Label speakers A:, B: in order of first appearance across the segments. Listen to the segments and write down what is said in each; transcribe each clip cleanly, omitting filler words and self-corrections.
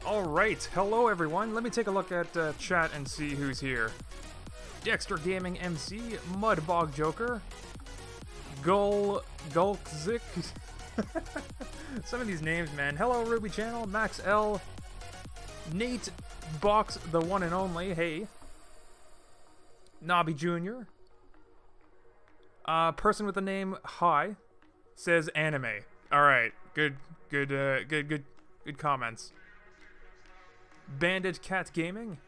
A: Alright, hello everyone. Let me take a look at chat and see who's here. Dexter Gaming MC, Mudbog Joker, Gulkzik. Some of these names, man. Hello Ruby Channel, Max L, Nate Box, the one and only, hey. Nobby Jr. Person with the name Hi says anime. Alright, good comments. Bandit Cat Gaming,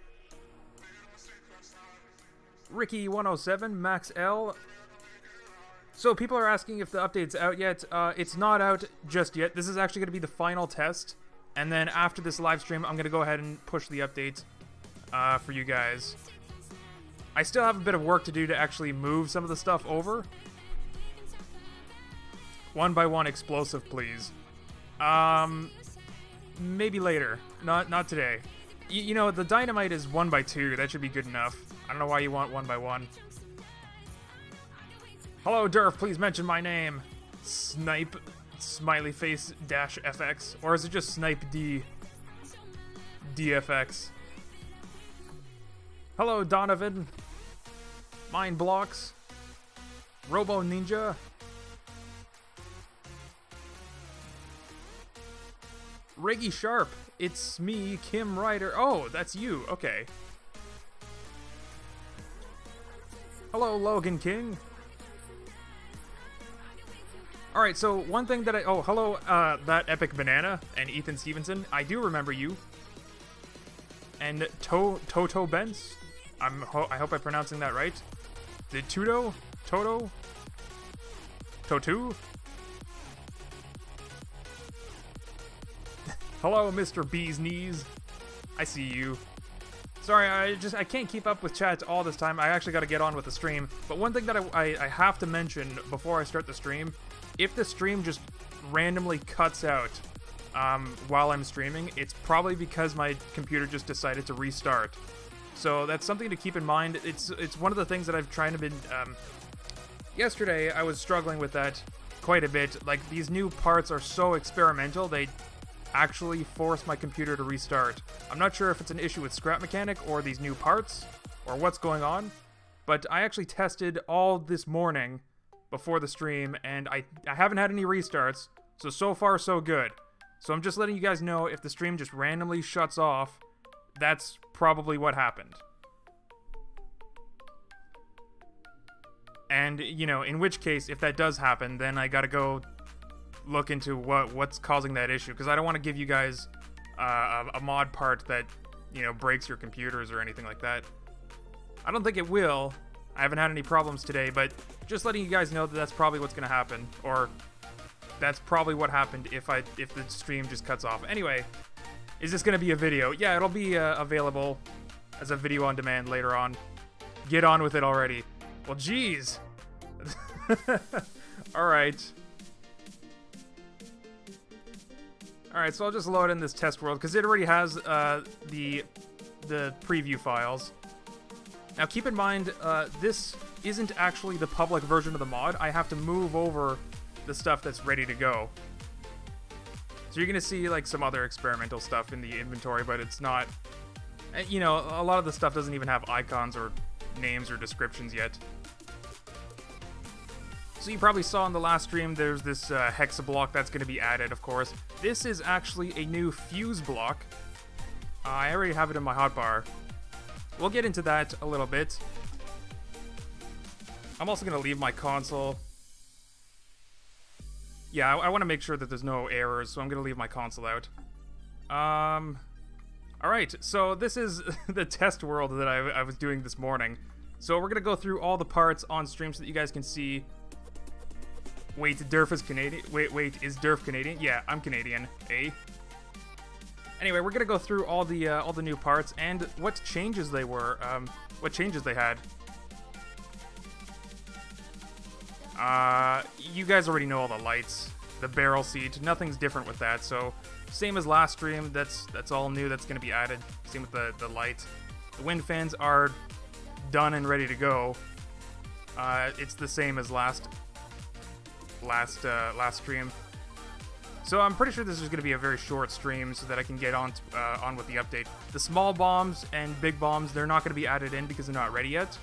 A: Ricky107, Max L. So people are asking if the update's out yet. It's not out just yet. This is actually going to be the final test, and then after this live stream, I'm going to go ahead and push the update for you guys. I still have a bit of work to do to actually move some of the stuff over. One by one explosive, please. Maybe later. Not today. You know, the dynamite is 1 by 2. That should be good enough. I don't know why you want 1 by 1. Hello, Durf. Please mention my name. Snipe smiley face dash FX. Or is it just Snipe D DFX? Hello, Donovan. Mind Blocks. Robo Ninja. Reggie Sharp, it's me, Kim Ryder. Oh, that's you. Okay. Hello, Logan King. Alright, so one thing that oh, hello, that Epic Banana and Ethan Stevenson. I do remember you. And Toto Benz. I hope I'm pronouncing that right. Did Toto? Totu? Hello, Mr. Bee's Knees. I see you. Sorry, I can't keep up with chat all this time. I actually got to get on with the stream. But one thing that I have to mention before I start the stream, if the stream just randomly cuts out while I'm streaming, it's probably because my computer just decided to restart. So that's something to keep in mind. It's one of the things that I've tried to been. Yesterday, I was struggling with that quite a bit. Like, these new parts are so experimental, they actually force my computer to restart. I'm not sure if it's an issue with Scrap Mechanic or these new parts or what's going on, but I actually tested all this morning before the stream and I haven't had any restarts, so far so good. So I'm just letting you guys know if the stream just randomly shuts off, that's probably what happened. And, you know, in which case, if that does happen, then I gotta go look into what's causing that issue, because I don't want to give you guys a mod part that, you know, breaks your computers or anything like that. I don't think it will. I haven't had any problems today, but just letting you guys know that that's probably what's going to happen, or that's probably what happened if the stream just cuts off. Anyway, is this going to be a video? Yeah, it'll be available as a video on demand later on. Get on with it already. Well, geez. Alright. Alright, so I'll just load in this test world, because it already has the preview files. Now keep in mind, this isn't actually the public version of the mod. I have to move over the stuff that's ready to go. So you're going to see like some other experimental stuff in the inventory, but it's not... You know, a lot of the stuff doesn't even have icons or names or descriptions yet. So you probably saw in the last stream there's this hexa block that's going to be added, of course. This is actually a new fuse block. I already have it in my hotbar. We'll get into that a little bit. I'm also going to leave my console. Yeah, I want to make sure that there's no errors, so I'm going to leave my console out. Alright, so this is the test world that I was doing this morning. So we're going to go through all the parts on stream so that you guys can see. Wait, Durf is Canadian? Wait, is Durf Canadian? Yeah, I'm Canadian. Eh? Anyway, we're gonna go through all the new parts and what changes they were. What changes they had. You guys already know all the lights, the barrel seat. Nothing's different with that. So same as last stream. That's all new. That's gonna be added. Same with the light. The wind fans are done and ready to go. It's the same as last stream. So I'm pretty sure this is going to be a very short stream so that I can get on with the update. The small bombs and big bombs, they're not going to be added in because they're not ready yet.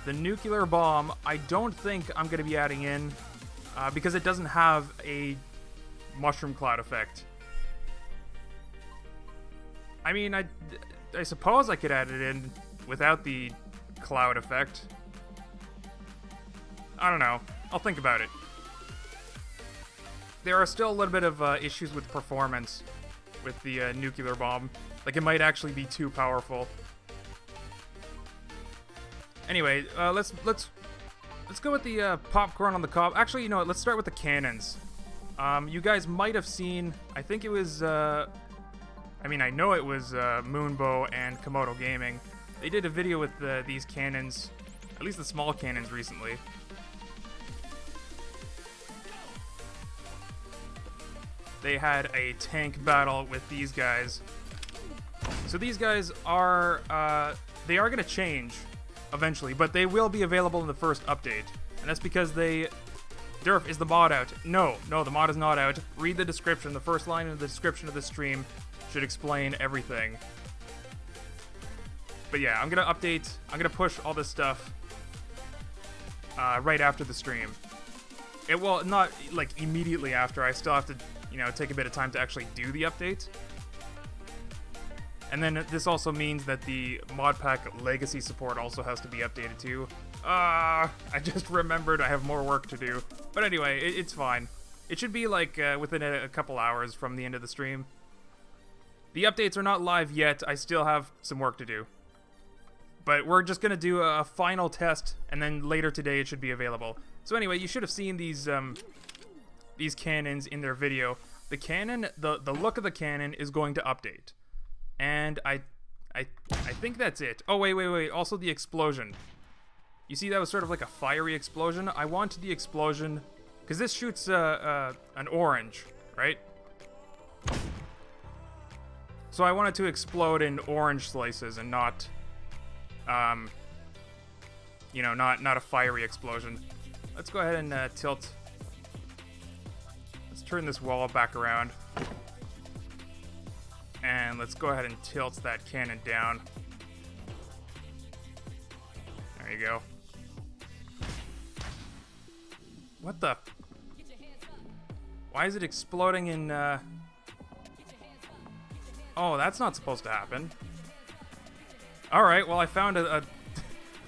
A: The nuclear bomb, I don't think I'm going to be adding in because it doesn't have a mushroom cloud effect. I mean, I suppose I could add it in without the cloud effect. I don't know. I'll think about it. There are still a little bit of issues with performance with the nuclear bomb. Like, it might actually be too powerful. Anyway, let's go with the popcorn on the cob. Actually, you know what? Let's start with the cannons. You guys might have seen. I think it was. I mean, I know it was Moonbow and Komodo Gaming. They did a video with these cannons, at least the small cannons, recently. They had a tank battle with these guys. So these guys are, they are going to change eventually, but they will be available in the first update. And that's because Durf, is the mod out? No, the mod is not out. Read the description. The first line in the description of the stream should explain everything. But yeah, I'm going to update, I'm going to push all this stuff right after the stream. It will not, like, immediately after. I still have to, you know, take a bit of time to actually do the update. And then this also means that the Modpack Legacy support also has to be updated too. I just remembered I have more work to do. But anyway, it's fine. It should be like within a couple hours from the end of the stream. The updates are not live yet. I still have some work to do. But we're just going to do a final test, and then later today it should be available. So anyway, you should have seen these cannons in their video. The cannon, the look of the cannon is going to update. And I think that's it. Oh, wait. Also the explosion. You see that was sort of like a fiery explosion? I want the explosion, because this shoots an orange, right? So I want it to explode in orange slices and not, you know, not a fiery explosion. Let's go ahead and tilt. Let's turn this wall back around. And let's go ahead and tilt that cannon down. There you go. What the? Why is it exploding in, Oh, that's not supposed to happen. Alright, well I found I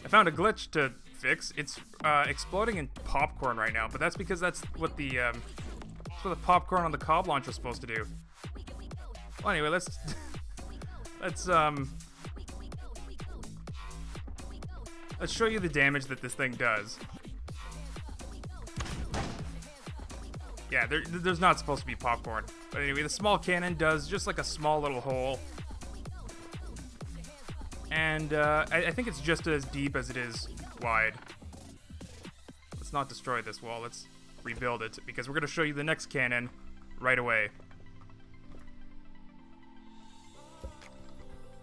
A: found a glitch to fix. It's exploding in popcorn right now, but that's because that's what the popcorn on the cob launcher is supposed to do. Well, anyway, let's show you the damage that this thing does. Yeah, there's not supposed to be popcorn. But anyway, the small cannon does just like a small little hole. And I think it's just as deep as it is wide. Let's not destroy this wall. Let's rebuild it, because we're going to show you the next cannon right away.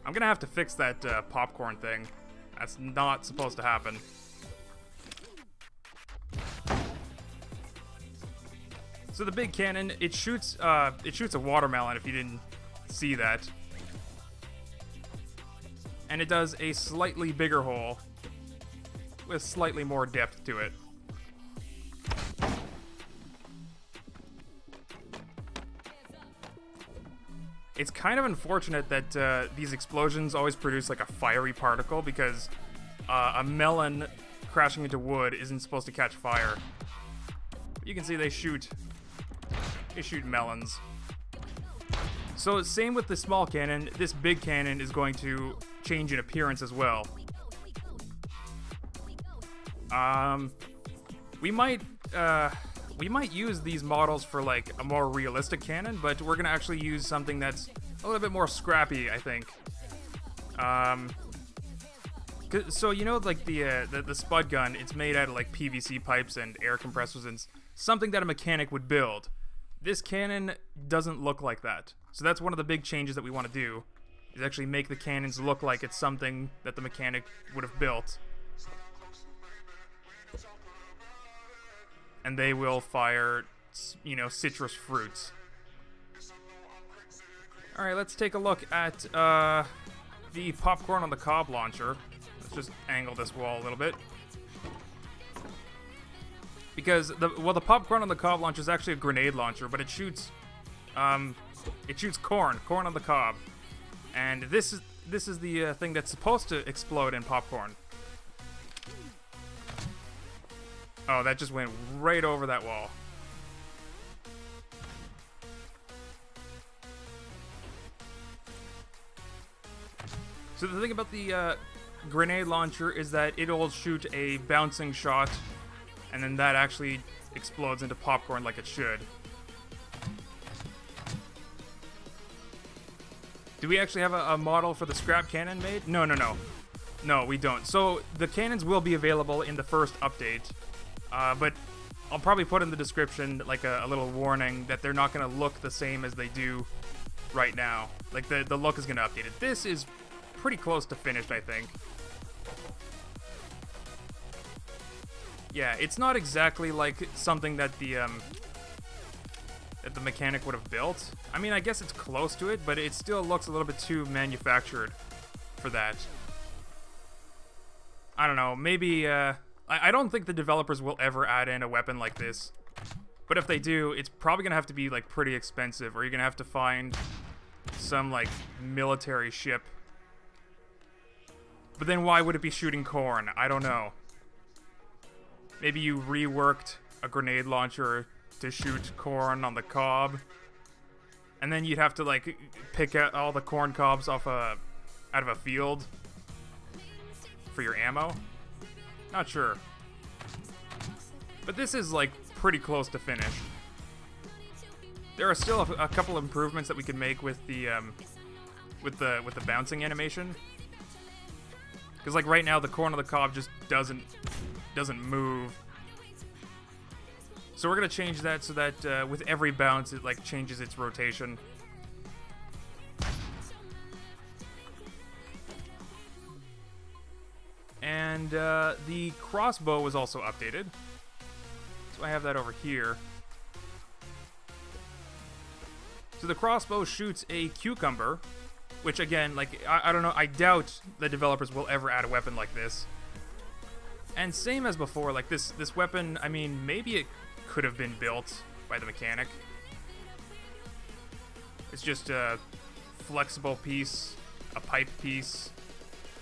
A: I'm going to have to fix that popcorn thing. That's not supposed to happen. So the big cannon, it shoots a watermelon, if you didn't see that. And it does a slightly bigger hole with slightly more depth to it. It's kind of unfortunate that these explosions always produce like a fiery particle, because a melon crashing into wood isn't supposed to catch fire. But you can see they shoot melons. So same with the small cannon, this big cannon is going to change in appearance as well. We might use these models for like a more realistic cannon, but we're gonna actually use something that's a little bit more scrappy, I think. So you know, like the spud gun, it's made out of like PVC pipes and air compressors and something that a mechanic would build. This cannon doesn't look like that. So that's one of the big changes that we want to do, is actually make the cannons look like it's something that the mechanic would have built. And they will fire, you know, citrus fruits. Alright, let's take a look at the popcorn-on-the-cob launcher. Let's just angle this wall a little bit. Because the popcorn-on-the-cob launcher is actually a grenade launcher, but it shoots corn on the cob. And this is the thing that's supposed to explode in popcorn. Oh, that just went right over that wall. So the thing about the grenade launcher is that it'll shoot a bouncing shot, and then that actually explodes into popcorn like it should. Do we actually have a model for the scrap cannon made? No, we don't. So the cannons will be available in the first update. But I'll probably put in the description like a little warning that they're not going to look the same as they do right now. Like the look is going to update it. This is pretty close to finished, I think. Yeah, it's not exactly like something that the mechanic would have built. I mean, I guess it's close to it, but it still looks a little bit too manufactured for that. I don't know, maybe I don't think the developers will ever add in a weapon like this. But if they do, it's probably going to have to be like pretty expensive, or you're going to have to find some like military ship. But then why would it be shooting corn? I don't know. Maybe you reworked a grenade launcher to shoot corn on the cob, and then you'd have to like pick out all the corn cobs off out of a field for your ammo. Not sure. But this is like pretty close to finished. There are still a couple improvements that we can make with the bouncing animation. Because like right now the corn on the cob just doesn't move. So we're gonna change that so that with every bounce it like changes its rotation. And the crossbow was also updated. So I have that over here. So the crossbow shoots a cucumber, which again, like, I don't know, I doubt the developers will ever add a weapon like this. And same as before, like this weapon, I mean, maybe it could have been built by the mechanic. It's just a flexible piece, a pipe piece,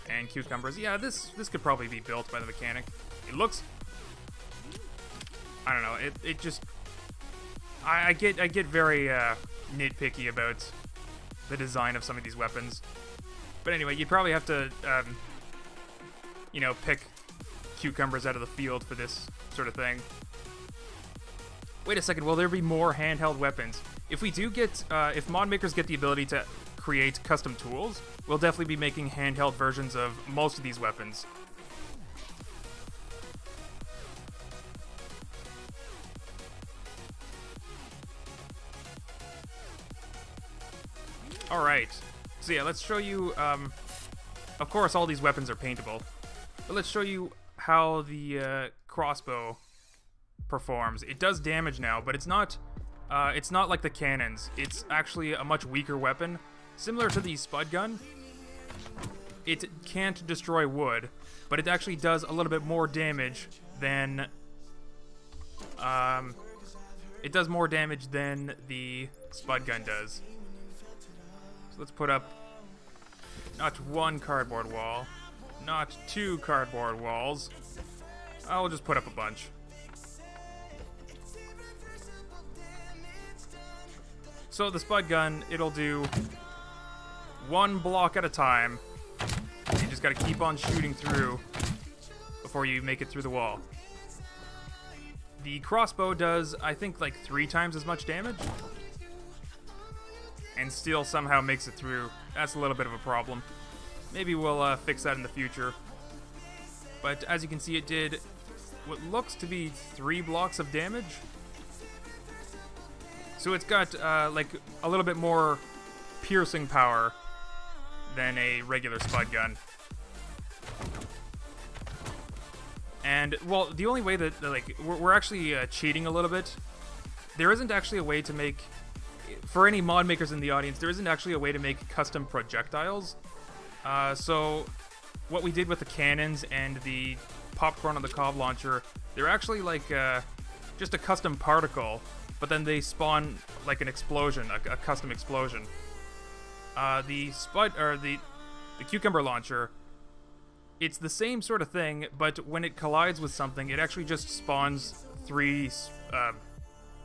A: and cucumbers. Yeah, this could probably be built by the mechanic. It looks, I don't know, it just, I get very nitpicky about the design of some of these weapons. But anyway, you'd probably have to, you know, pick cucumbers out of the field for this sort of thing. Wait a second, will there be more handheld weapons? If we do get, if mod makers get the ability to create custom tools, we'll definitely be making handheld versions of most of these weapons. Alright, so yeah, let's show you, of course all these weapons are paintable, but let's show you how the crossbow performs. It does damage now, but it's not like the cannons. It's actually a much weaker weapon. Similar to the spud gun, it can't destroy wood, but it actually does a little bit more damage than, it does more damage than the spud gun does. So let's put up not one cardboard wall, not two cardboard walls. I'll just put up a bunch. So the spud gun, it'll do one block at a time. You just gotta keep on shooting through before you make it through the wall. The crossbow does, I think, like 3 times as much damage. And still somehow makes it through. That's a little bit of a problem. Maybe we'll fix that in the future. But as you can see, it did what looks to be 3 blocks of damage. So it's got like a little bit more piercing power than a regular spud gun. And, well, the only way that, like, we're actually cheating a little bit. There isn't actually a way to make, for any mod makers in the audience, there isn't actually a way to make custom projectiles. So what we did with the cannons and the Corn-on-the-cob launcher, they're actually like just a custom particle, but then they spawn like an explosion, a custom explosion. The cucumber launcher, it's the same sort of thing, but when it collides with something, it actually just spawns 3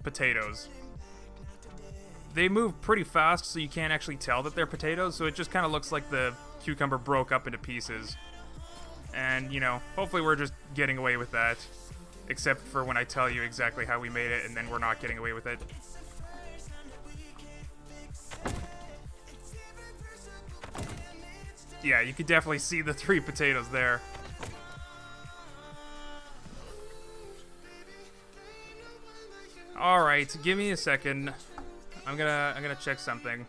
A: potatoes. They move pretty fast, so you can't actually tell that they're potatoes, so it just kind of looks like the cucumber broke up into pieces. And, you know, hopefully we're just getting away with that. Except for when I tell you exactly how we made it, and then we're not getting away with it. Yeah, you could definitely see the 3 potatoes there. Alright, give me a second. I'm gonna check something.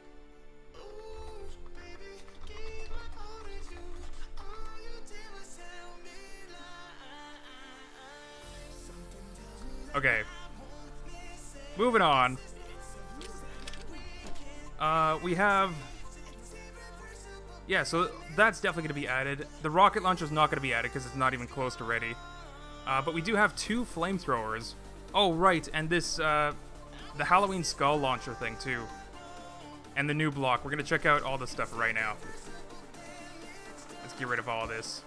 A: Okay. Moving on. We have... Yeah, so that's definitely going to be added. The rocket launcher's not going to be added because it's not even close to ready. But we do have 2 flamethrowers. Oh, right, and this, the Halloween skull launcher thing, too. And the new block. We're going to check out all this stuff right now. Let's get rid of all this.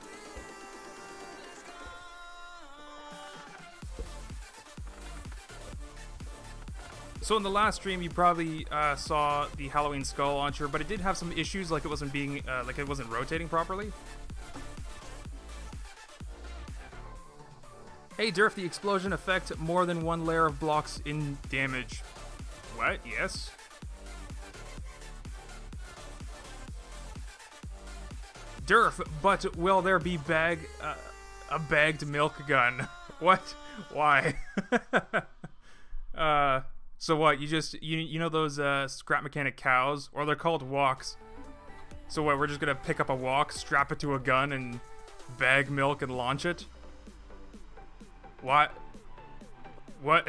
A: So in the last stream, you probably saw the Halloween skull launcher, but it did have some issues, like it wasn't being, like it wasn't rotating properly. Hey, Durf, the explosion affect more than 1 layer of blocks in damage. What? Yes. Durf, but will there be a bagged milk gun? What? Why? So what, you know those scrap mechanic cows? Or they're called walks. So what, we're just gonna pick up a walk, strap it to a gun, and bag milk and launch it? What? What?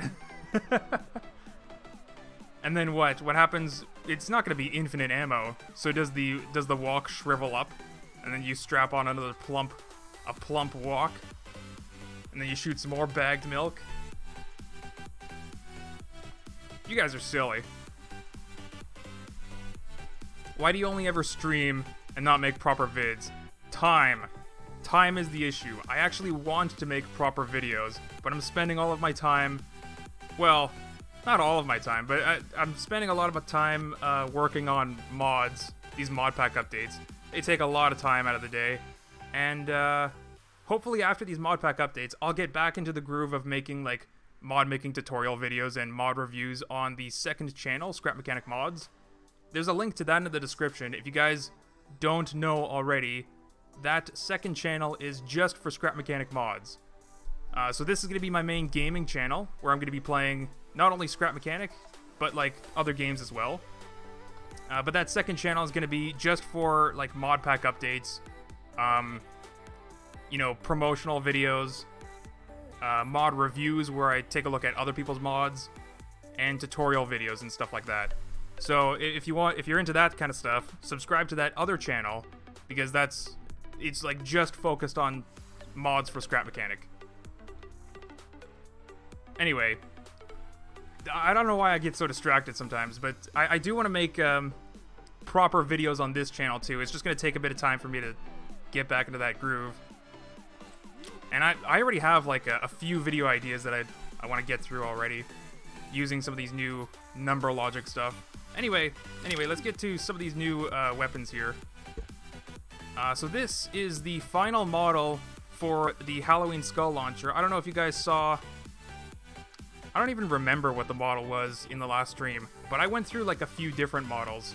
A: And then what? What happens? It's not gonna be infinite ammo. So does the walk shrivel up? And then you strap on another plump walk? And then you shoot some more bagged milk? You guys are silly. Why do you only ever stream and not make proper vids? Time. Time is the issue. I actually want to make proper videos, but I'm spending all of my time... Well, not all of my time, but I'm spending a lot of my time working on mods, these Modpack updates. They take a lot of time out of the day, and hopefully after these Modpack updates, I'll get back into the groove of making, like, mod making tutorial videos and mod reviews on the second channel, Scrap Mechanic Mods. There's a link to that in the description. If you guys don't know already, that second channel is just for Scrap Mechanic Mods. So this is going to be my main gaming channel, where I'm going to be playing not only Scrap Mechanic, but like other games as well. But that second channel is going to be just for like Modpack updates, you know, promotional videos, mod reviews where I take a look at other people's mods, and tutorial videos and stuff like that. So if you're into that kind of stuff, subscribe to that other channel, because it's like just focused on mods for Scrap Mechanic. Anyway, I don't know why I get so distracted sometimes, but I do want to make proper videos on this channel too. It's just going to take a bit of time for me to get back into that groove. And I already have like a few video ideas that I want to get through already, using some of these new number logic stuff. Anyway, let's get to some of these new weapons here. So this is the final model for the Halloween Skull Launcher. I don't know if you guys saw... I don't even remember what the model was in the last stream, but I went through like a few different models.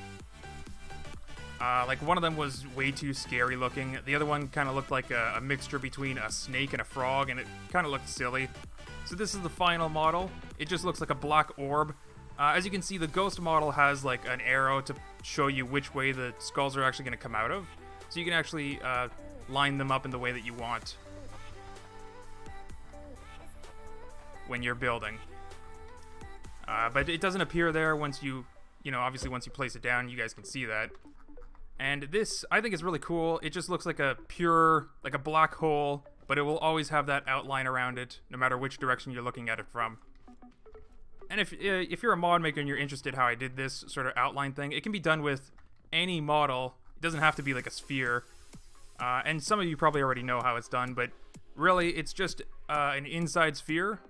A: Like one of them was way too scary looking. The other one kind of looked like a mixture between a snake and a frog, and it kind of looked silly. So this is the final model. It just looks like a black orb. As you can see, the ghost model has like an arrow to show you which way the skulls are actually going to come out of. So you can actually line them up in the way that you want when you're building. But it doesn't appear there once you know, obviously once you place it down, you guys can see that. And this, I think, is really cool. It just looks like a pure, like a black hole, but it will always have that outline around it, no matter which direction you're looking at it from. And if you're a mod maker and you're interested how I did this sort of outline thing, it can be done with any model. It doesn't have to be like a sphere. And some of you probably already know how it's done, but really it's just an inside sphere,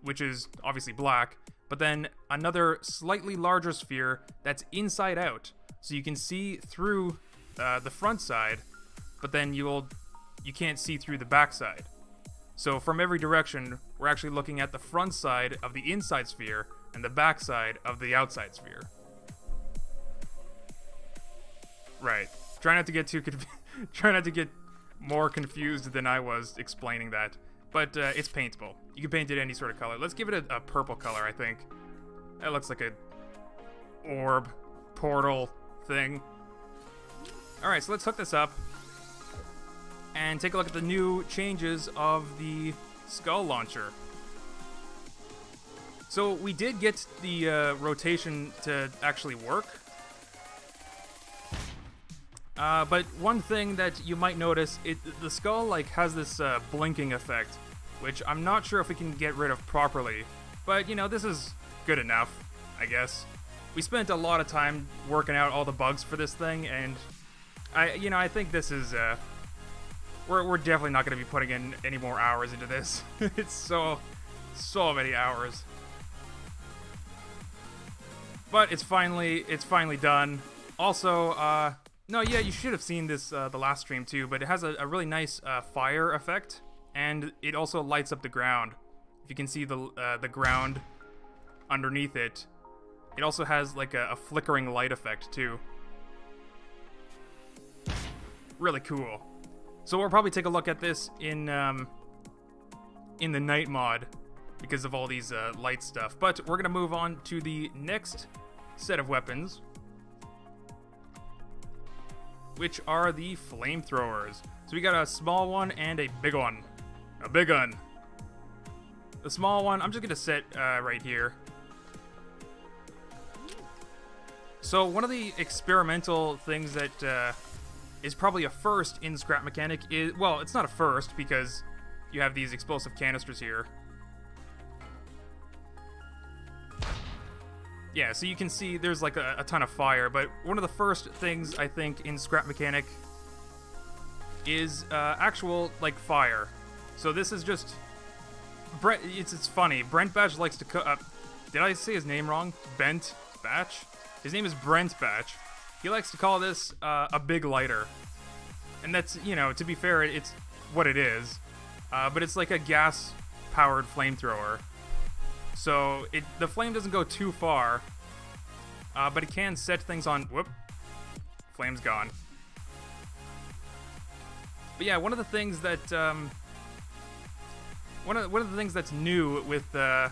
A: which is obviously black, but then another slightly larger sphere that's inside out. So you can see through the front side, but then you can't see through the back side. So from every direction, we're actually looking at the front side of the inside sphere and the back side of the outside sphere. Right. Try not to get try not to get more confused than I was explaining that. But it's paintable. You can paint it any sort of color. Let's give it a purple color, I think. That looks like a orb portal thing. Alright, so let's hook this up and take a look at the new changes of the skull launcher. So we did get the rotation to actually work. But one thing that you might notice, the skull like has this blinking effect, which I'm not sure if we can get rid of properly. But you know, this is good enough, I guess. We spent a lot of time working out all the bugs for this thing, and I think this is we're definitely not going to be putting in any more hours into this. It's so many hours. But it's finally done. Also, no, yeah, you should have seen this the last stream too, but it has a really nice fire effect, and it also lights up the ground. If you can see the ground underneath it, it also has like a flickering light effect too. Really cool. So we'll probably take a look at this in the night mod because of all these light stuff. But we're gonna move on to the next set of weapons, which are the Flamethrowers. So we got a small one and a big one. A big one. The small one, I'm just gonna set right here. So one of the experimental things that is probably a first in Scrap Mechanic is, well, it's not a first because you have these explosive canisters here. Yeah, so you can see there's like a ton of fire, but one of the first things I think in Scrap Mechanic is actual like fire. So this is just Brent. It's funny. Brent Batch likes to cook. Did I say his name wrong? Bent Batch. His name is Brent Batch. He likes to call this a big lighter, and that's, you know, to be fair, it's what it is. But it's like a gas-powered flamethrower. So the flame doesn't go too far, but it can set things on. Whoop, flame's gone. But yeah, one of the things that one of the things that's new with the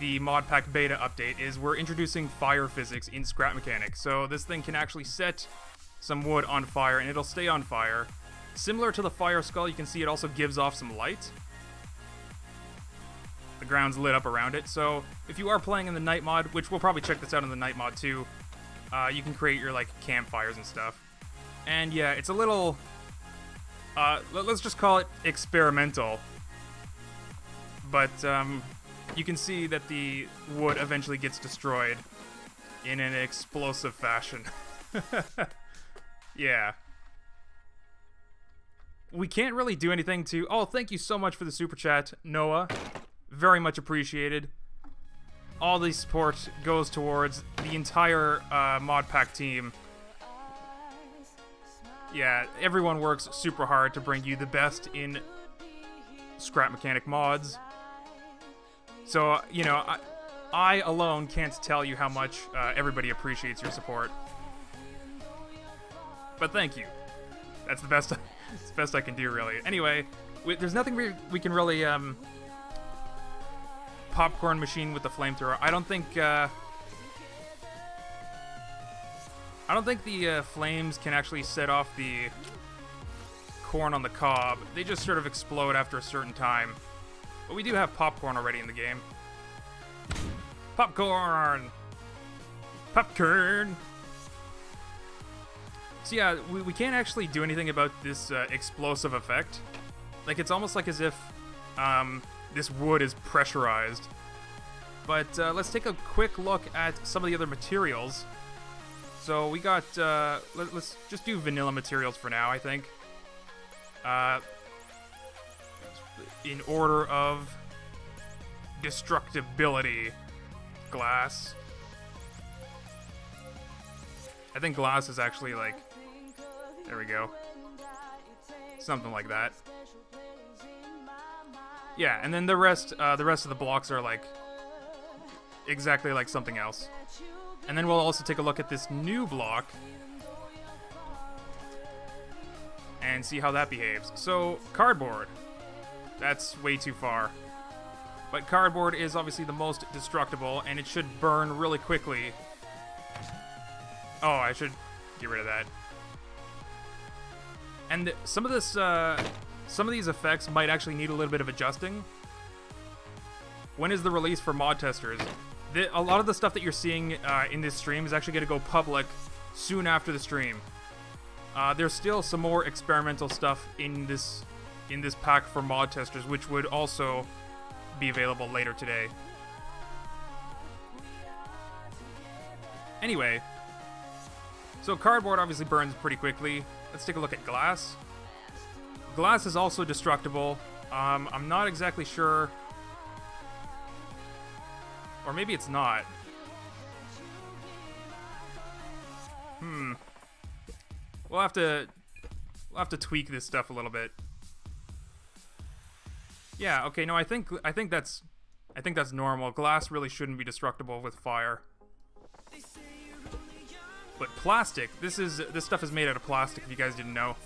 A: Modpack Beta update is we're introducing fire physics in Scrap Mechanic. So this thing can actually set some wood on fire, and it'll stay on fire. Similar to the fire skull, you can see it also gives off some light. The ground's lit up around it, so if you are playing in the night mod, which we'll probably check this out in the night mod too, you can create your like campfires and stuff. And yeah, it's a little, let's just call it experimental. But you can see that the wood eventually gets destroyed in an explosive fashion. Yeah. We can't really do anything to... Oh, thank you so much for the super chat, Noah. Very much appreciated. All the support goes towards the entire Modpack team. Yeah, everyone works super hard to bring you the best in scrap mechanic mods. So, you know, I alone can't tell you how much everybody appreciates your support. But thank you. That's the best. It's the best I can do, really. Anyway, there's nothing we can really popcorn machine with the flamethrower. I don't think the flames can actually set off the corn on the cob. They just sort of explode after a certain time. But we do have popcorn already in the game. Popcorn! Popcorn! So yeah, we can't actually do anything about this explosive effect. Like, it's almost like as if this wood is pressurized. But let's take a quick look at some of the other materials. So we got, let's just do vanilla materials for now, I think. In order of destructibility. Glass. I think glass is actually like, there we go. Something like that. Yeah, and then the rest of the blocks are like exactly like something else. And then we'll also take a look at this new block and see how that behaves. So, cardboard. That's way too far. But cardboard is obviously the most destructible, and it should burn really quickly. Oh, I should get rid of that. And some of these effects might actually need a little bit of adjusting. When is the release for mod testers? A lot of the stuff that you're seeing in this stream is actually going to go public soon after the stream. There's still some more experimental stuff in this pack for mod testers, which would also be available later today. Anyway, so cardboard obviously burns pretty quickly. Let's take a look at glass. Glass is also destructible. I'm not exactly sure. Or maybe it's not. We'll have to tweak this stuff a little bit. Yeah, okay, no, I think that's normal. Glass really shouldn't be destructible with fire. But plastic, this stuff is made out of plastic, if you guys didn't know.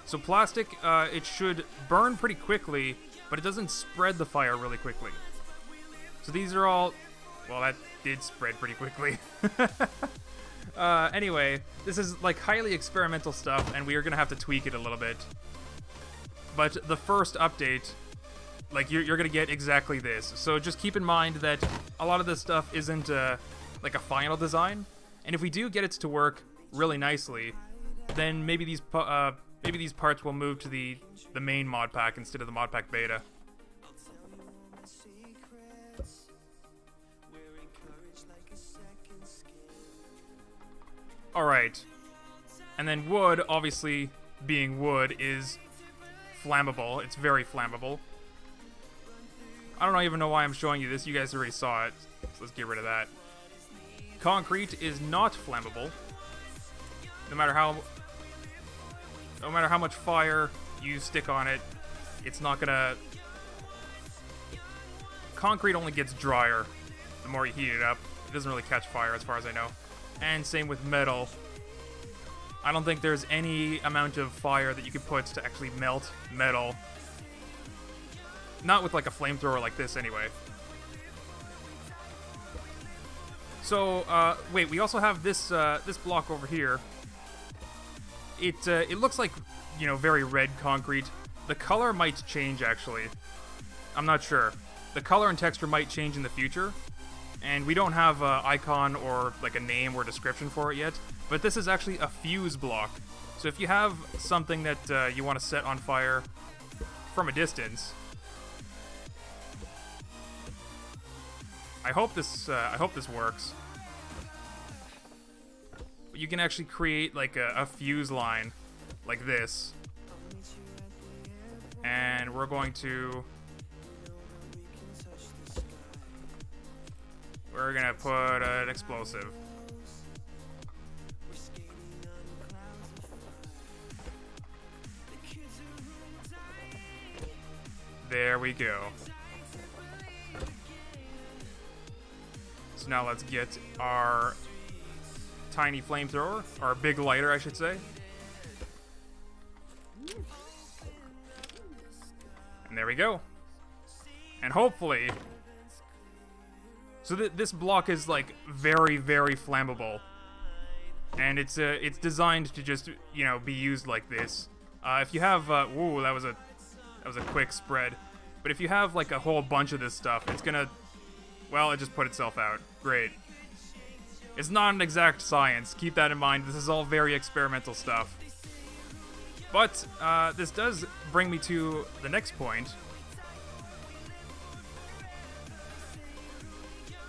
A: So plastic, it should burn pretty quickly, but it doesn't spread the fire really quickly. So these are all... Well, that did spread pretty quickly. Anyway, this is like highly experimental stuff, and we are going to have to tweak it a little bit. But the first update, like, you're going to get exactly this. So just keep in mind that a lot of this stuff isn't like a final design. And if we do get it to work really nicely, then maybe these parts will move to the main mod pack instead of the Modpack BETA. Alright. And then wood, obviously, being wood, is flammable. It's very flammable. I don't even know why I'm showing you this. You guys already saw it. So let's get rid of that. Concrete is not flammable. No matter how much fire you stick on it, it's not gonna... Concrete only gets drier the more you heat it up. It doesn't really catch fire as far as I know. And same with metal. I don't think there's any amount of fire that you could put to actually melt metal. Not with like a flamethrower like this anyway. So, wait, we also have this this block over here. It looks like, you know, very red concrete. The color might change, actually. I'm not sure. The color and texture might change in the future. And we don't have an icon or like a name or description for it yet. But this is actually a fuse block. So if you have something that you want to set on fire from a distance, I hope this works. But you can actually create like a fuse line like this. And we're going to... We're gonna put an explosive. There we go. So now let's get our tiny flamethrower, or big lighter, I should say. And there we go. And hopefully... So this block is like very, very flammable. And it's designed to just, you know, be used like this. If you have... Ooh, that was a quick spread. But if you have like a whole bunch of this stuff, it's gonna... Well, it just put itself out. Great. It's not an exact science. Keep that in mind. This is all very experimental stuff. But this does bring me to the next point.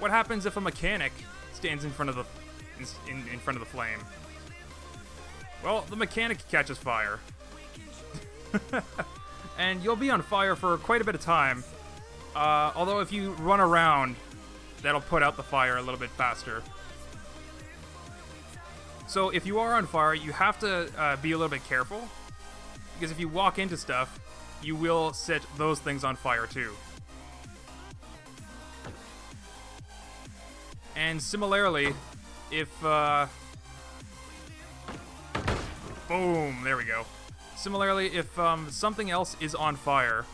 A: What happens if a mechanic stands in front of the in front of the flame? Well, the mechanic catches fire. And you'll be on fire for quite a bit of time. Although if you run around, that'll put out the fire a little bit faster. So if you are on fire, you have to be a little bit careful. Because if you walk into stuff, you will set those things on fire too. And similarly, if... Boom! There we go. Similarly, if something else is on fire,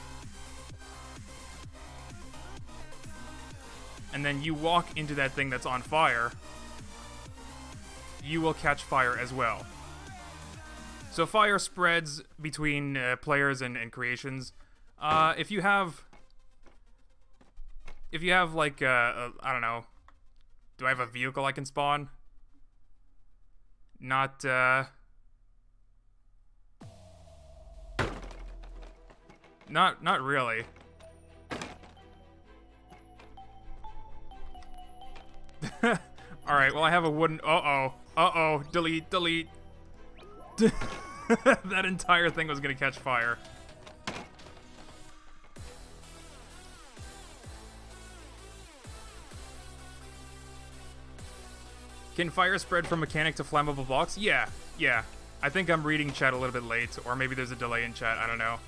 A: and then you walk into that thing that's on fire, you will catch fire as well. So fire spreads between players and creations. If you have like I don't know, do I have a vehicle I can spawn? Not Not really. Alright, well I have a wooden... Uh-oh. Delete. That entire thing was gonna catch fire. Can fire spread from mechanic to flammable blocks? Yeah. I think I'm reading chat a little bit late, or maybe there's a delay in chat, I don't know.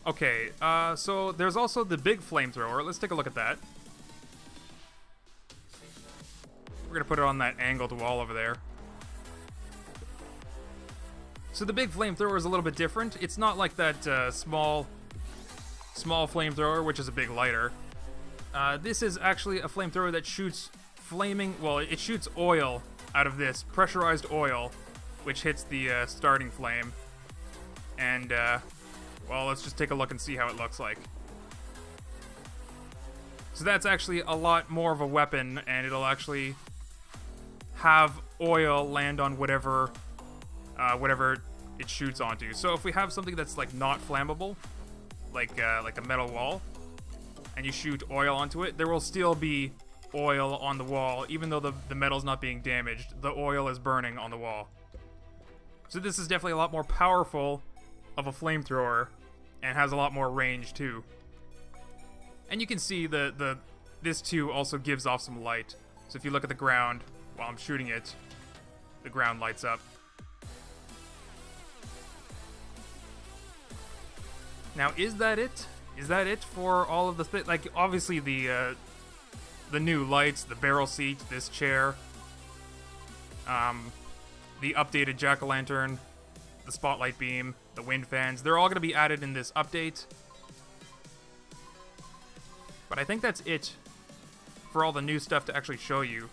A: Okay, so there's also the big flamethrower. Let's take a look at that. We're gonna put it on that angled wall over there. So the big flamethrower is a little bit different. It's not like that small flamethrower, which is a big lighter. This is actually a flamethrower that shoots it shoots oil out of this, pressurized oil, which hits the starting flame. And, well, let's just take a look and see how it looks like. So that's actually a lot more of a weapon, and it'll actually have oil land on whatever it shoots onto. So if we have something that's like not flammable, like a metal wall, and you shoot oil onto it, there will still be oil on the wall, even though the metal's not being damaged. The oil is burning on the wall. So this is definitely a lot more powerful of a flamethrower, and has a lot more range too. And you can see this too also gives off some light. So if you look at the ground while I'm shooting it, the ground lights up. Now, is that it? Is that it for all of the like obviously the new lights, the barrel seat, this chair, the updated jack-o'-lantern, the spotlight beam, the wind fans, they're all going to be added in this update. But I think that's it for all the new stuff to actually show you.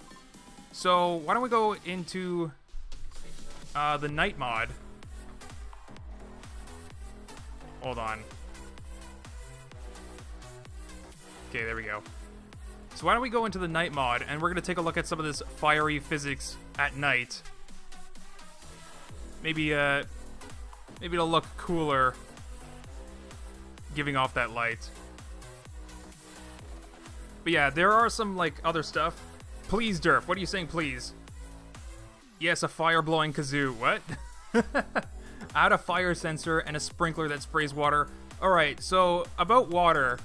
A: So why don't we go into the night mod. Hold on. Okay, there we go. So why don't we go into the night mod, and we're going to take a look at some of this fiery physics at night. Maybe it'll look cooler giving off that light. But yeah, there are some, like, other stuff. Please, Durf, what are you saying, please? Yes, a fire-blowing kazoo. What? Add a fire sensor and a sprinkler that sprays water. Alright, so, about water,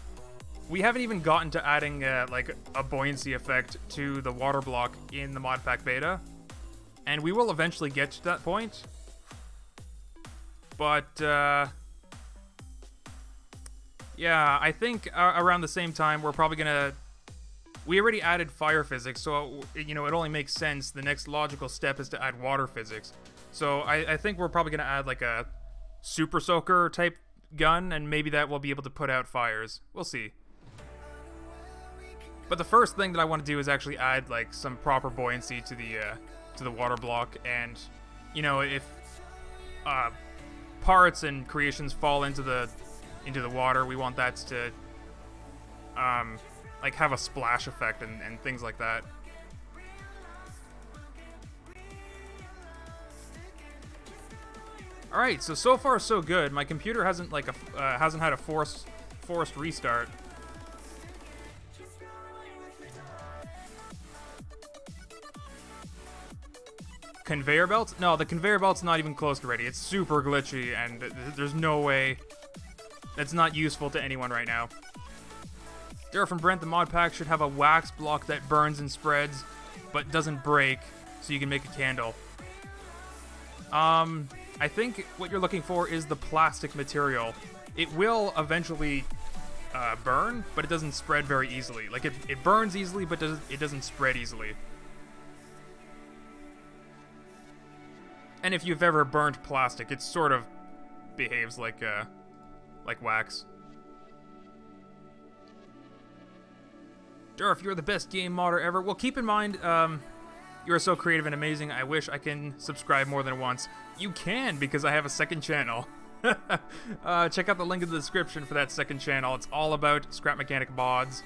A: we haven't even gotten to adding, like, a buoyancy effect to the water block in the Modpack Beta. And we will eventually get to that point. But, yeah, I think around the same time, we're probably gonna... We already added fire physics, so, you know, it only makes sense. The next logical step is to add water physics. So I think we're probably gonna add, like, a super soaker type gun, and maybe that will be able to put out fires. We'll see. But the first thing that I want to do is actually add, like, some proper buoyancy to the water block, and, you know, if parts and creations fall into the water, we want that to like have a splash effect and things like that. All right, so far so good. My computer hasn't had a forced restart. Conveyor belts? No, the conveyor belt's not even close to ready. It's super glitchy, and there's no way that's not useful to anyone right now. Durf and Brent, the mod pack should have a wax block that burns and spreads, but doesn't break, so you can make a candle. I think what you're looking for is the plastic material. It will eventually burn, but it doesn't spread very easily. Like, it burns easily, but it doesn't spread easily. And if you've ever burnt plastic, it sort of behaves like wax. Durf, you're the best game modder ever. Well, keep in mind, you are so creative and amazing. I wish I can subscribe more than once. You can, because I have a second channel. Check out the link in the description for that second channel. It's all about scrap mechanic mods.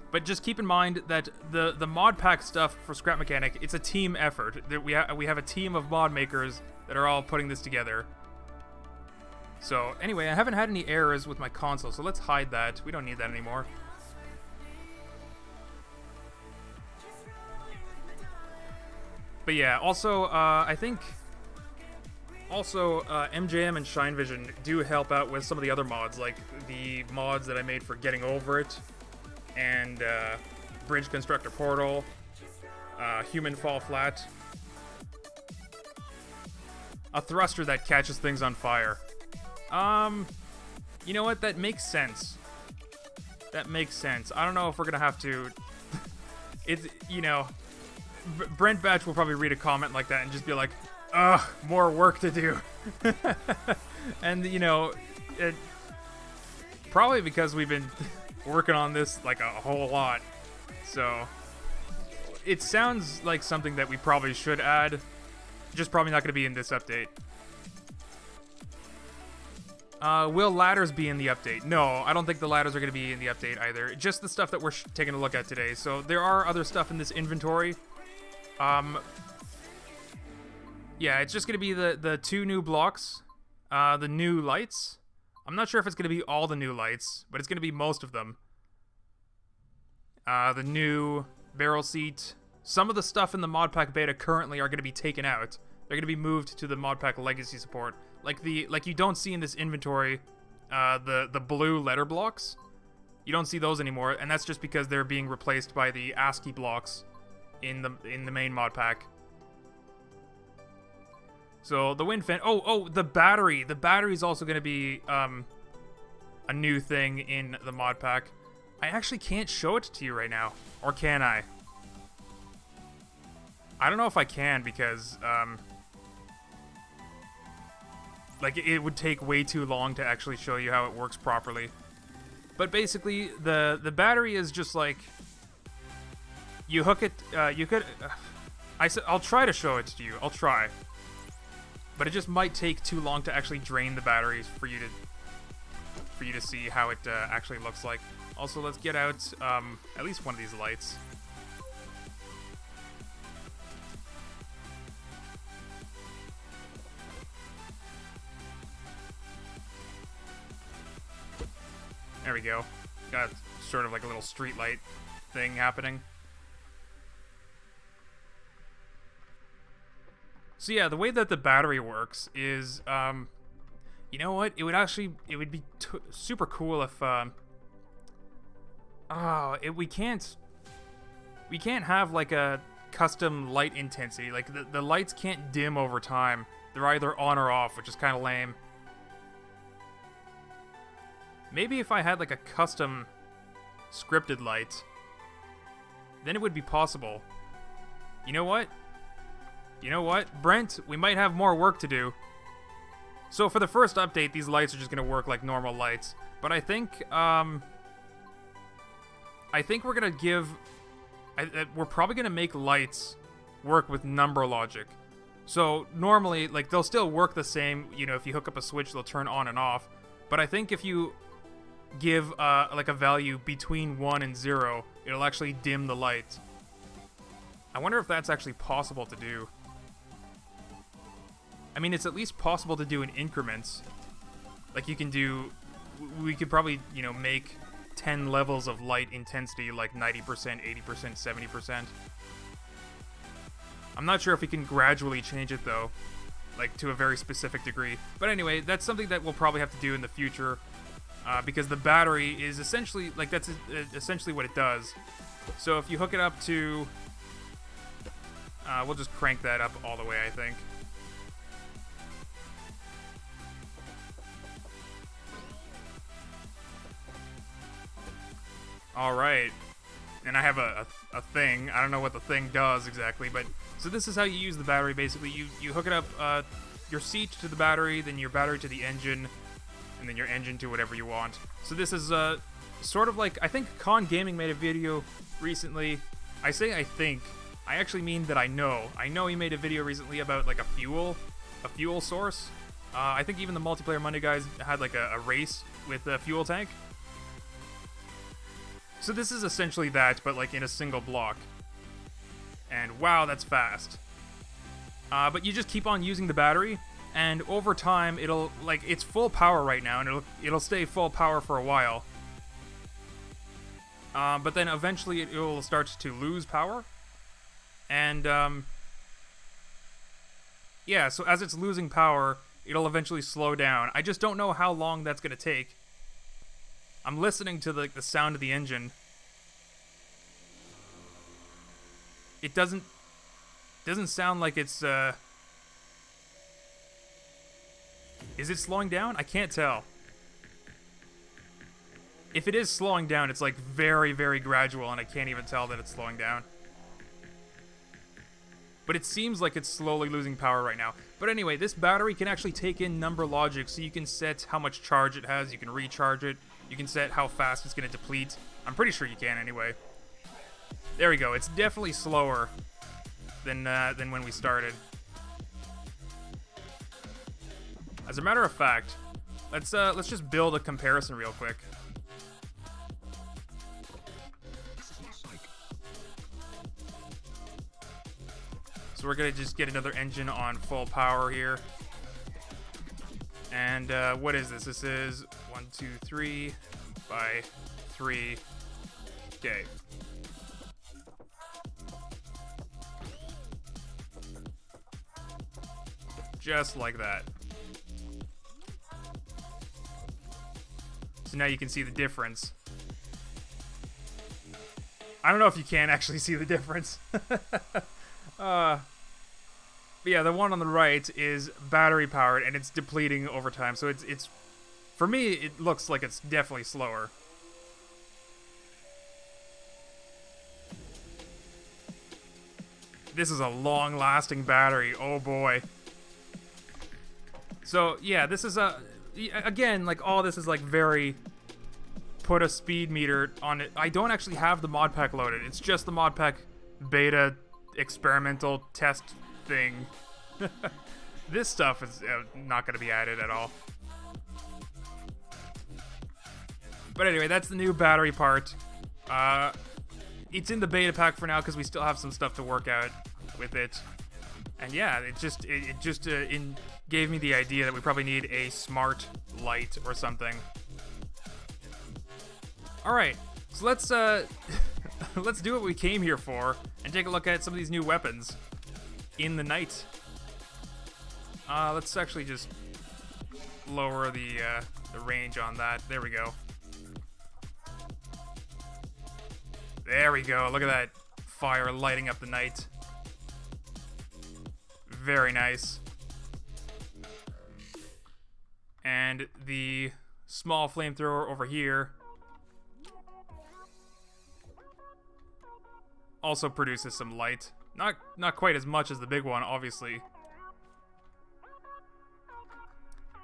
A: But just keep in mind that the mod pack stuff for scrap mechanic, it's a team effort. We have a team of mod makers that are all putting this together. So anyway, I haven't had any errors with my console, so let's hide that. We don't need that anymore. But yeah, also, I think also MJM and Shine Vision do help out with some of the other mods, like the mods that I made for Getting Over It, and Bridge Constructor Portal, Human Fall Flat. A thruster that catches things on fire. You know what? That makes sense. That makes sense. I don't know if we're gonna have to... It's, you know... Brent Batch will probably read a comment like that and just be like, ugh, more work to do. And, you know, probably because we've been working on this, like, a whole lot. So, it sounds like something that we probably should add. Just probably not going to be in this update. Will ladders be in the update? No, I don't think the ladders are going to be in the update either. Just the stuff that we're taking a look at today. So there are other stuff in this inventory. Yeah, it's just going to be the two new blocks, the new lights. I'm not sure if it's going to be all the new lights, but it's going to be most of them. The new barrel seat. Some of the stuff in the Modpack Beta currently are going to be taken out. They're going to be moved to the Modpack Legacy support. Like you don't see in this inventory, the blue letter blocks. You don't see those anymore, and that's just because they're being replaced by the ASCII blocks in the main mod pack. So the wind fan. Oh, the battery. The battery is also going to be a new thing in the mod pack. I actually can't show it to you right now, or can I? I don't know if I can because like it would take way too long to actually show you how it works properly. But basically, the battery is just like you hook it. You could. I'll try to show it to you. I'll try. But it just might take too long to actually drain the batteries for you to see how it actually looks like. Also, let's get out at least one of these lights. There we go. Got sort of like a little street light thing happening. So yeah, the way that the battery works is, you know what? It would be super cool if, we can't have like a custom light intensity. Like the lights can't dim over time. They're either on or off, which is kind of lame. Maybe if I had like a custom scripted light, then it would be possible. You know what? You know what, Brent? We might have more work to do. So for the first update, these lights are just gonna work like normal lights. But I think we're gonna give. We're probably gonna make lights work with number logic. So normally, like, they'll still work the same. You know, if you hook up a switch, they'll turn on and off. But I think if you give like a value between 1 and 0, it'll actually dim the light. I wonder if that's actually possible to do. I mean, it's at least possible to do in increments. Like, you can do... We could probably, you know, make 10 levels of light intensity, like 90%, 80%, 70%. I'm not sure if we can gradually change it, though. Like, to a very specific degree. But anyway, that's something that we'll probably have to do in the future. Because the battery is essentially... Like, that's essentially what it does. So if you hook it up to... we'll just crank that up all the way, I think. Alright. And I have a thing. I don't know what the thing does exactly, but... So this is how you use the battery, basically. You hook it up, your seat to the battery, then your battery to the engine, and then your engine to whatever you want. So this is, sort of like... I think Con Gaming made a video recently. I say I think... I actually mean that I know. I know he made a video recently about, like, a fuel source. I think even the Multiplayer Monday guys had, like, a race with a fuel tank. So this is essentially that, but, like, in a single block. And wow, that's fast. But you just keep on using the battery, and over time, it'll, like, it's full power right now, and it'll stay full power for a while. But then eventually it will start to lose power. And, yeah, so as it's losing power, it'll eventually slow down. I just don't know how long that's gonna take. I'm listening to, the sound of the engine. It doesn't sound like it's, Is it slowing down? I can't tell. If it is slowing down, it's, like, very, very gradual, and I can't even tell that it's slowing down. But it seems like it's slowly losing power right now. But anyway, this battery can actually take in number logic, so you can set how much charge it has, you can recharge it, you can set how fast it's going to deplete. I'm pretty sure you can anyway. There we go, it's definitely slower than when we started. As a matter of fact, let's just build a comparison real quick. So we're gonna just get another engine on full power here. And what is this? This is 1, 2, 3 by 3. Okay. Just like that. So now you can see the difference. I don't know if you can actually see the difference. But yeah, the one on the right is battery powered and it's depleting over time. So it's for me, it looks like it's definitely slower. This is a long-lasting battery. Oh boy. So yeah, this is again, like, all this is like very put a speed meter on it. I don't actually have the mod pack loaded. It's just the Modpack BETA experimental test thing. This stuff is not going to be added at all. But anyway, that's the new battery part. It's in the beta pack for now because we still have some stuff to work out with it. And yeah, it just gave me the idea that we probably need a smart light or something. Alright, so let's let's do what we came here for and take a look at some of these new weapons in the night. Let's actually just lower the range on that. There we go. There we go. Look at that fire lighting up the night. Very nice. And the small flamethrower over here also produces some light. Not quite as much as the big one, obviously.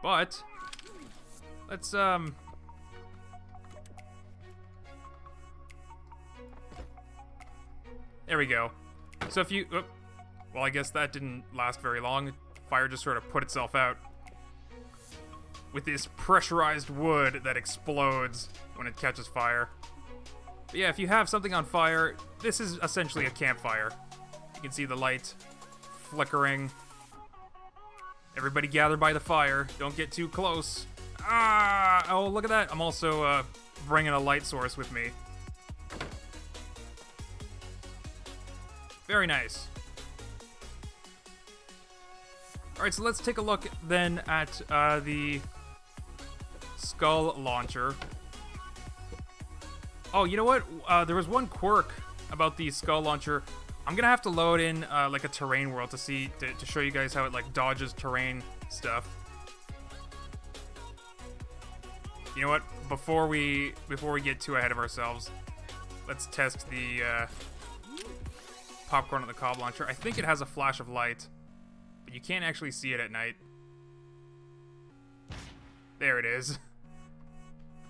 A: But let's there we go. So if you well, I guess that didn't last very long. Fire just sort of put itself out with this pressurized wood that explodes when it catches fire. But yeah, if you have something on fire, this is essentially a campfire. You can see the light flickering. Everybody gather by the fire. Don't get too close. Ah! Oh, look at that. I'm also bringing a light source with me. Very nice. Alright, so let's take a look then at the skull launcher. Oh, you know what? There was one quirk about the skull launcher. I'm gonna have to load in like a terrain world to see to show you guys how it like dodges terrain stuff. You know what? Before we get too ahead of ourselves, let's test the Corn-on-the-cob launcher. I think it has a flash of light, but you can't actually see it at night. There it is.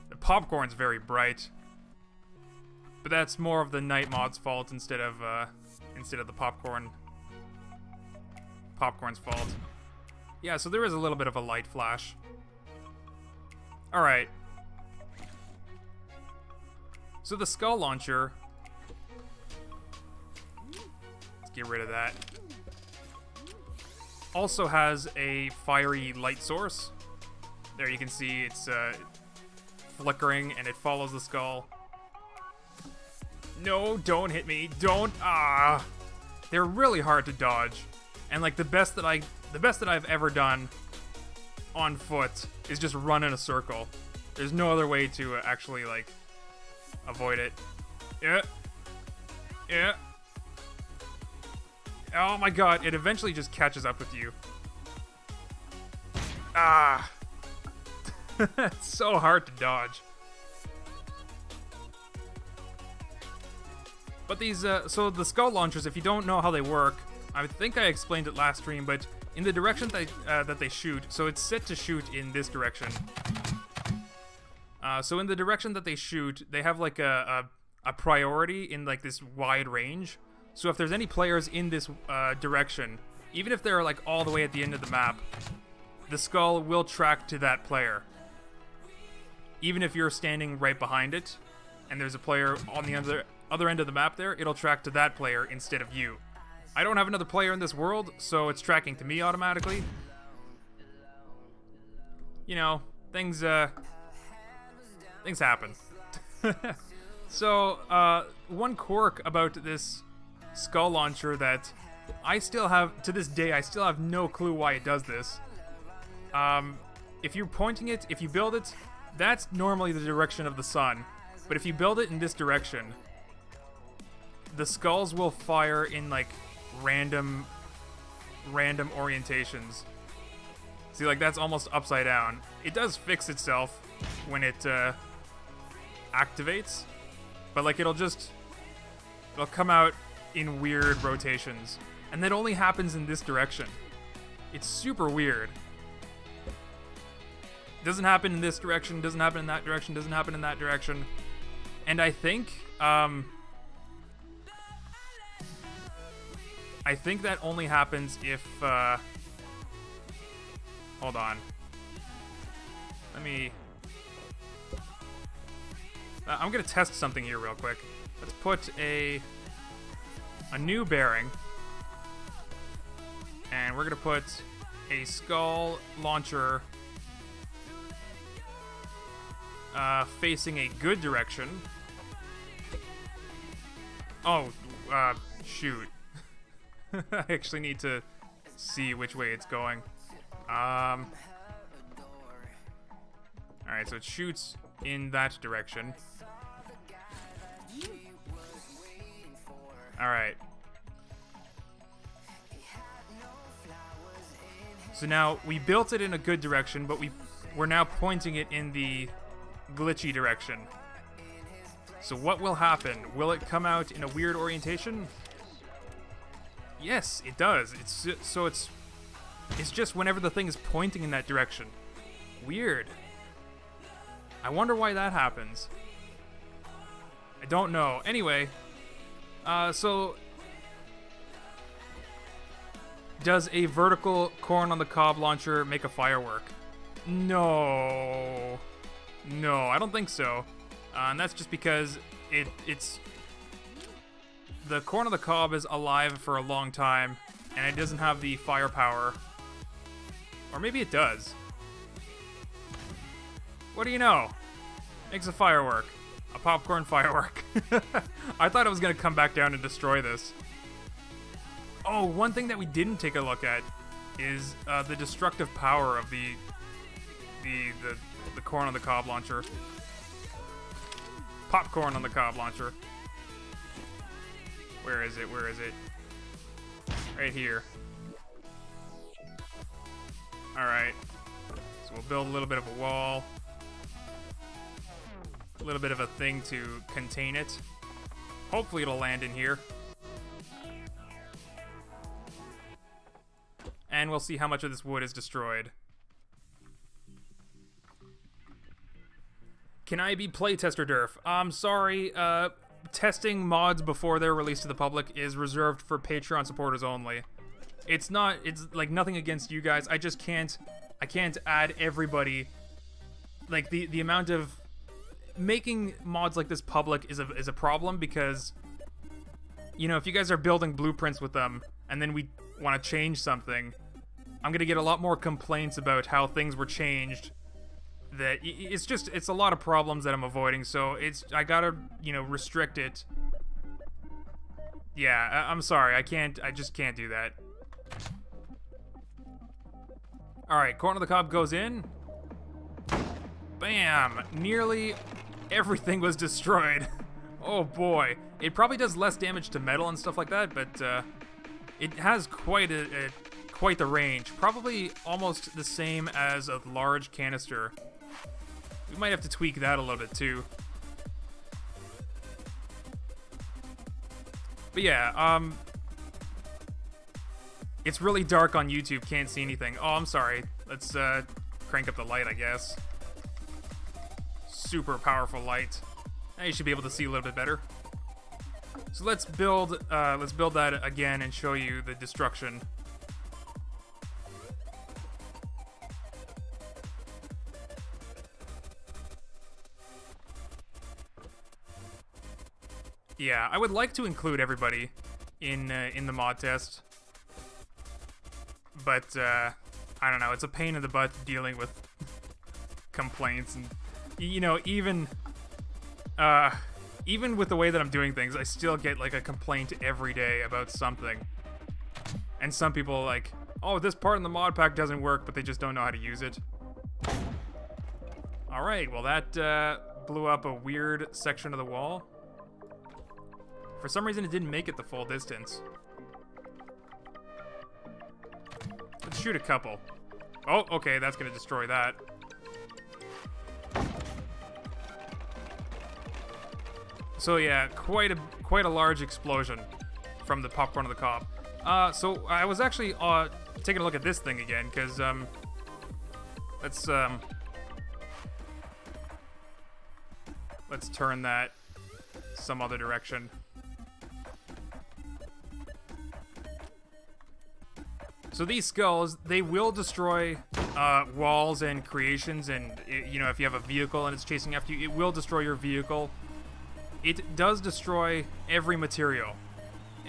A: The popcorn's very bright, but that's more of the night mod's fault instead of the popcorn's fault. Yeah, so there is a little bit of a light flash. Alright. So the skull launcher, let's get rid of that, also has a fiery light source. There you can see it's flickering and it follows the skull. No, don't hit me. Don't. Ah. They're really hard to dodge. And like the best that I've ever done on foot is just run in a circle. There's no other way to actually like avoid it. Yeah. Yeah. Oh my god, it eventually just catches up with you. Ah. It's so hard to dodge. But these, so the skull launchers, if you don't know how they work, I think I explained it last stream, but in the direction that they shoot, so it's set to shoot in this direction. So in the direction that they shoot, they have like a priority in like this wide range. So if there's any players in this direction, even if they're like all the way at the end of the map, the skull will track to that player. Even if you're standing right behind it, and there's a player on the other end of the map there, it'll track to that player instead of you. I don't have another player in this world, so it's tracking to me automatically. You know, things happen. So, one quirk about this skull launcher that I still have, to this day, I still have no clue why it does this. If you're pointing it, if you build it, that's normally the direction of the sun. But if you build it in this direction, the skulls will fire in like random orientations. See, like that's almost upside down. It does fix itself when it activates, but like it'll come out in weird rotations, and that only happens in this direction. It's super weird. Doesn't happen in this direction, doesn't happen in that direction, doesn't happen in that direction. And I think that only happens if, hold on. Let me, I'm gonna test something here real quick. Let's put a new bearing, and we're gonna put a skull launcher facing a good direction. Oh, shoot. I actually need to see which way it's going. Alright, so it shoots in that direction. Alright. So now, we built it in a good direction, but we're now pointing it in the glitchy direction. So what will happen? Will it come out in a weird orientation? Yes, it does. It's just whenever the thing is pointing in that direction. Weird. I wonder why that happens. I don't know. Anyway, so does a vertical corn-on-the-cob launcher make a firework? No. No, I don't think so. And that's just because it's... The corn-on-the-cob is alive for a long time, and it doesn't have the firepower. Or maybe it does. What do you know? Makes a firework. A popcorn firework. I thought it was going to come back down and destroy this. Oh, one thing that we didn't take a look at is the destructive power of the corn-on-the-cob launcher. Popcorn on the cob launcher. Where is it? Where is it? Right here. Alright. So we'll build a little bit of a wall. A little bit of a thing to contain it. Hopefully it'll land in here. And we'll see how much of this wood is destroyed. Can I be playtester Durf? I'm sorry, testing mods before they're released to the public is reserved for Patreon supporters only. It's like nothing against you guys, I can't add everybody. Like, the amount of... Making mods like this public is a problem because, you know, if you guys are building blueprints with them, and then we want to change something, I'm gonna get a lot more complaints about how things were changed. That it's a lot of problems that I'm avoiding, so I gotta, you know, restrict it. Yeah, I'm sorry, I just can't do that. Alright, corn-on-the-cob goes in. Bam! Nearly everything was destroyed. Oh boy. It probably does less damage to metal and stuff like that, but it has quite the range. Probably almost the same as a large canister. We might have to tweak that a little bit too. But yeah, it's really dark on YouTube, can't see anything. Oh, I'm sorry. Let's crank up the light, I guess. Super powerful light. Now you should be able to see a little bit better. So let's build that again and show you the destruction. Yeah, I would like to include everybody in the mod test, but I don't know. It's a pain in the butt dealing with complaints, and you know, even with the way that I'm doing things, I still get like a complaint every day about something. And some people are like, oh, this part in the mod pack doesn't work, but they just don't know how to use it. All right, well that blew up a weird section of the wall. For some reason, it didn't make it the full distance. Let's shoot a couple. Oh, okay, that's gonna destroy that. So yeah, quite a large explosion from the popcorn on the cob. So I was actually taking a look at this thing again, because let's turn that some other direction. So these skulls, they will destroy walls and creations, and you know, if you have a vehicle and it's chasing after you, it will destroy your vehicle. It does destroy every material.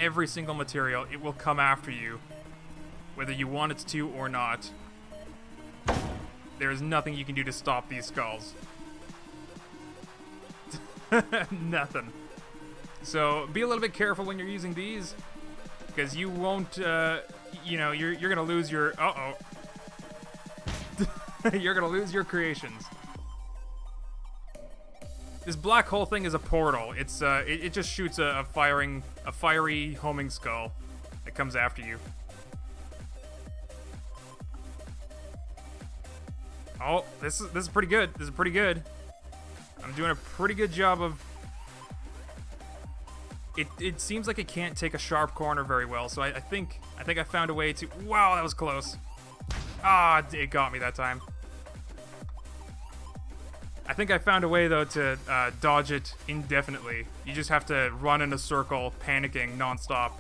A: Every single material, it will come after you, whether you want it to or not. There is nothing you can do to stop these skulls. Nothing. So be a little bit careful when you're using these, because you won't, you know, you're gonna lose your, you're gonna lose your creations. This black hole thing is a portal. It's, it just shoots a fiery homing skull that comes after you. Oh, this is pretty good. This is pretty good. I'm doing a pretty good job of... It seems like it can't take a sharp corner very well, so I think I found a way to... Wow, that was close. Ah, it got me that time. I think I found a way, though, to dodge it indefinitely. You just have to run in a circle, panicking nonstop.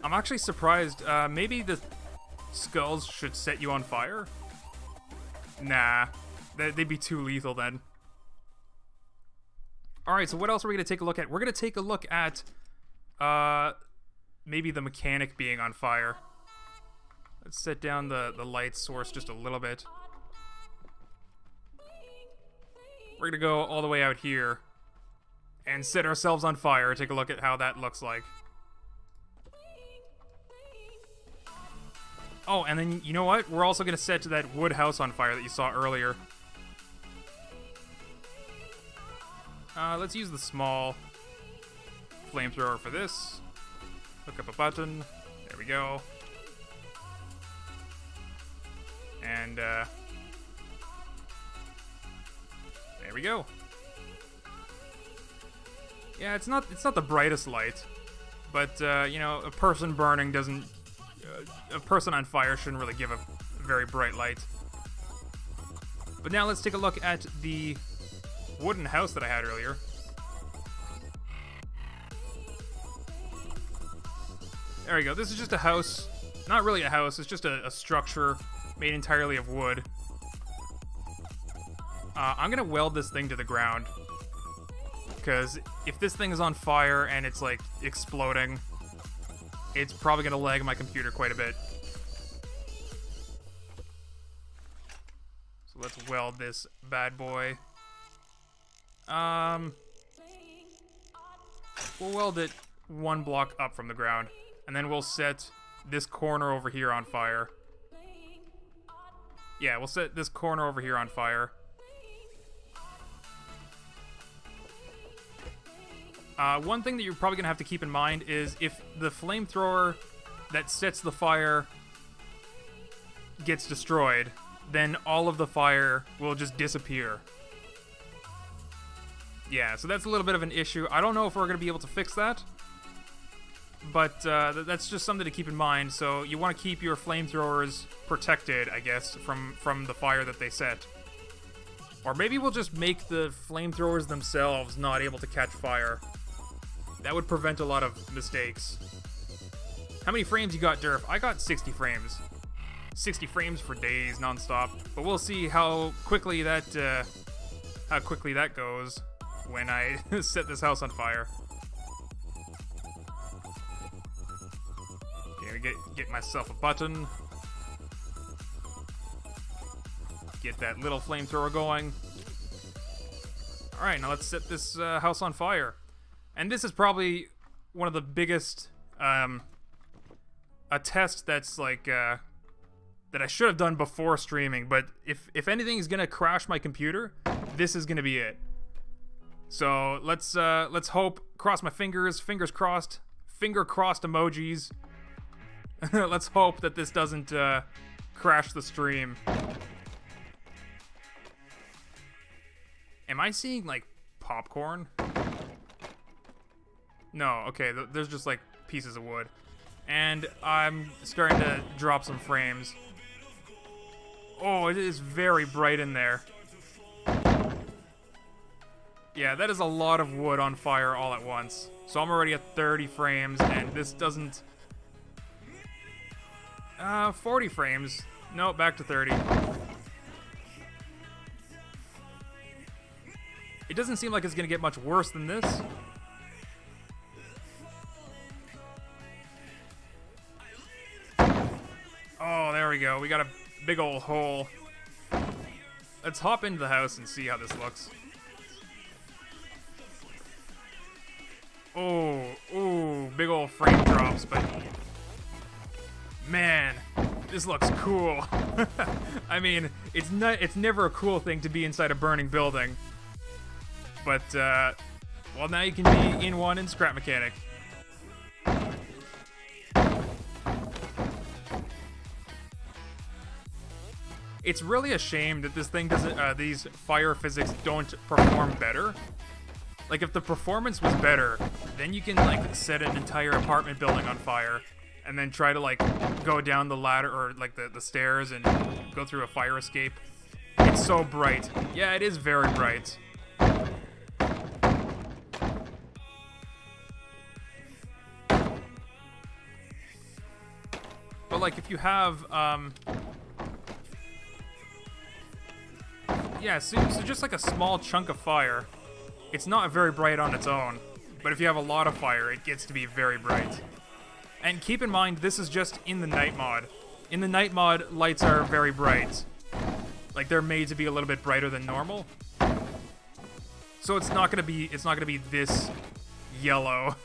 A: I'm actually surprised. Maybe the skulls should set you on fire? Nah. They'd be too lethal then. Alright, so what else are we going to take a look at? We're going to take a look at maybe the mechanic being on fire. Let's set down the light source just a little bit. We're going to go all the way out here and set ourselves on fire. Take a look at how that looks like. Oh, and then, you know what? We're also going to set that wood house on fire that you saw earlier. Let's use the small flamethrower for this. Hook up a button. There we go. And, there we go. Yeah, it's not the brightest light, but, you know, a person burning doesn't... a person on fire shouldn't really give a very bright light. But now let's take a look at the wooden house that I had earlier. There we go. This is just a house. Not really a house. It's just a structure made entirely of wood. I'm going to weld this thing to the ground. Because if this thing is on fire and it's, like, exploding, it's probably going to lag my computer quite a bit. So let's weld this bad boy. We'll weld it one block up from the ground. And then we'll set this corner over here on fire. Yeah, we'll set this corner over here on fire. One thing that you're probably going to have to keep in mind is if the flamethrower that sets the fire gets destroyed, then all of the fire will just disappear. Yeah, so that's a little bit of an issue. I don't know if we're going to be able to fix that, but that's just something to keep in mind. So you want to keep your flamethrowers protected, I guess, from the fire that they set. Or maybe we'll just make the flamethrowers themselves not able to catch fire. That would prevent a lot of mistakes. How many frames you got, Durf? I got 60 frames. 60 frames for days, non-stop. But we'll see how quickly that goes when I set this house on fire. Okay, get myself a button. Get that little flamethrower going. Alright, now let's set this house on fire. And this is probably one of the biggest, a test that's like, that I should have done before streaming, but if anything is gonna crash my computer, this is gonna be it. So let's hope, cross my fingers crossed, finger crossed emojis. Let's hope that this doesn't crash the stream. Am I seeing like popcorn? No, okay, there's just like pieces of wood. And I'm starting to drop some frames. Oh, it is very bright in there. Yeah, that is a lot of wood on fire all at once. So I'm already at 30 frames, and this doesn't... 40 frames. No, back to 30. It doesn't seem like it's gonna get much worse than this. Oh, there we go. We got a big old hole. let's hop into the house and see how this looks. Oh, ooh, big old frame drops, but man, this looks cool. I mean, it's never a cool thing to be inside a burning building, but well, now you can be in one in Scrap Mechanic. It's really a shame that this thing doesn't, these fire physics don't perform better. Like, if the performance was better, then you can, like, set an entire apartment building on fire and then try to, like, go down the ladder or, like, the stairs and go through a fire escape. It's so bright. Yeah, it is very bright. But, like, if you have, yeah, so just like a small chunk of fire, it's not very bright on its own, but if you have a lot of fire, it gets to be very bright. And keep in mind, this is just in the night mod. In the night mod, lights are very bright. Like, they're made to be a little bit brighter than normal. So it's not gonna be this yellow.